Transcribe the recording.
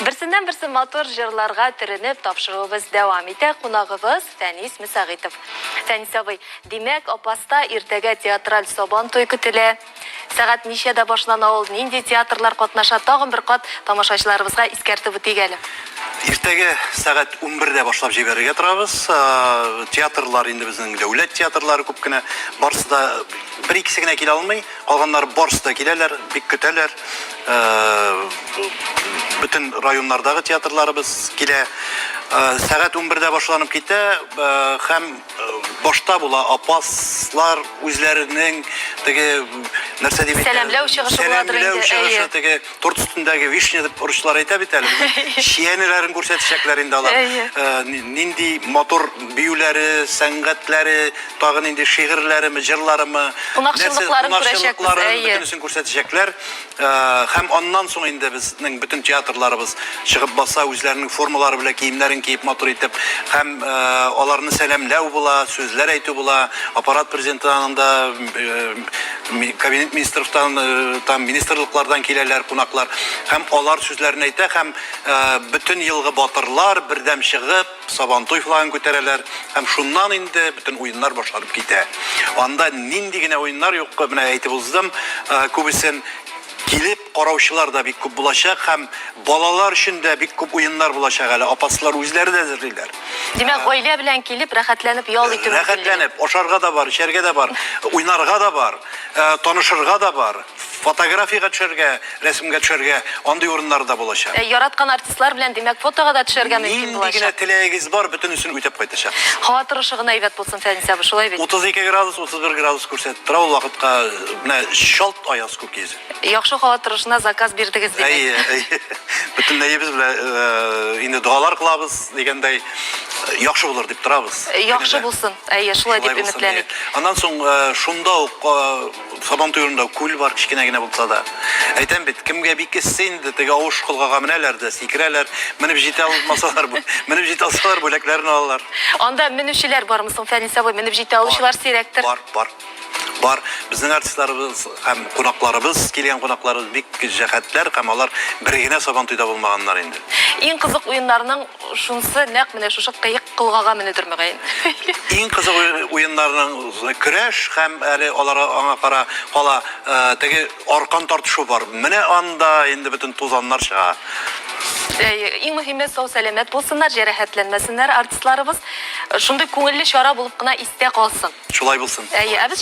Берсеннән берсе мотор җырларга төренеп тапшыруыбыз дәвам итә. Кунагыбыз Фәнис Мөсәгыйтов. Фәнис абый, димәк, Апаста иртәгә театраль сабан туй көтелә. Сәгать ничәдә башлана ул? Нинди театрлар катнаша? Тагын бер кат тамашачыларыбызга искәртеп үтик әле. Иртәгә сәгать 11-дә башлап җибәрергә торабыз. Театрлар инде безнең дәүләт театрлары күп кенә, барысы да бер-икесе генә килә алмый, калганнар барысы да киләләр, бик көтәләр. Bütün районнардагы театрларыбыз килә. Сәгать 11-дә башланып китә, һәм башта була Апаслар үзләренең теге нәрсә дип сәламләү чыгышы буладыр инде. Чыгышы теге торт өстендәге вишня дип урыслар әйтә бит әле. Шиянеләрен күрсәтәчәкләр инде алар. Нинди мотор биюләре, сәнгатьләре, тагын инде шигырьләреме, җырларымы, кунакчылыкларын күрәчәкбез. Бөтенесен күрсәтәчәкләр. Һәм аннан соң инде безнең bütün театрларыбыз чыгып баса, үзләренең формалары белән киемнәрен киеп мотор итеп, һәм аларны сәламләү була, сүзләр әйтү була, аппарат президентының да, кабинет министрлыктан, там министрлыклардан киләләр кунаклар, һәм алар сүзләрен әйтә, һәм bütün елгы батырлар бердәм чыгып, сабантуй флагын күтәрәләр, һәм шуннан инде bütün уеннар башланып китә. Анда нинди генә уеннар юк, менә әйтеп уздым, күбесен килеп караучылар да бик күп булачак, һәм балалар өчен дә бик күп уеннар булачак әле. Апаслар үзләре дә әзерлиләр. Димәк, гаилә белән килеп рәхәтләнеп ял итү. Рәхәтләнеп, ашарга да бар, эчәргә дә бар, уйнарга да бар, танышырга да бар, фотографиягә төшәргә, рәсемгә төшәргә, андый урыннар да булачак. Яраткан артистлар белән, димәк, фотога да төшәргә мөмкин булачак. Нинди генә теләгегез бар, бөтенесен үтәп кайтачак. Һава торышы гына әйбәт булсын, Фәнис абый, шулай бит. 32 градус, 31 градус күрсәтеп тора, ул вакытка менә шалт аяз күк йөзе. Яхшы һава торышына заказ бирдегез димәк. Бөтенләй без белән инде дуалар кылабыз дигәндәй, яхшы булыр дип торабыз. Яхшы булсын. Шулай дип өметләнек. Аннан соң шунда ук Сабантуйында күл бар, кичкенә генә булса да. Әйтәм бит, кемгә бик эссе инде, теге авыш кылгага менәләр дә, сикерәләр, менеп җитә алмасалар, менеп җитә алсалар бүләкләрен алалар. Анда менүчеләр бармы соң, Фәнис абый, менеп җитә алучылар сирәктер? Бар. Безнең артистларыбыз һәм кунакларыбыз, килгән кунакларыбыз бик җәһәтләр, һәм алар бер генә Сабантуйда булмаганнар инде. Иң кызык уеннарның шунсы нәкъ менә шушы кыек кылгага менедер мөгаен. Иң кызык уеннарның көрәш һәм әле алар аңа кара кала теге аркан тартышу бар. Менә анда инде бөтен тузаннар чыга. Иң мөһиме сау сәламәт булсыннар, җәрәхәтләнмәсеннәр артистларыбыз. Шундый күңелле чара булып кына истә калсын. Шулай булсын. Без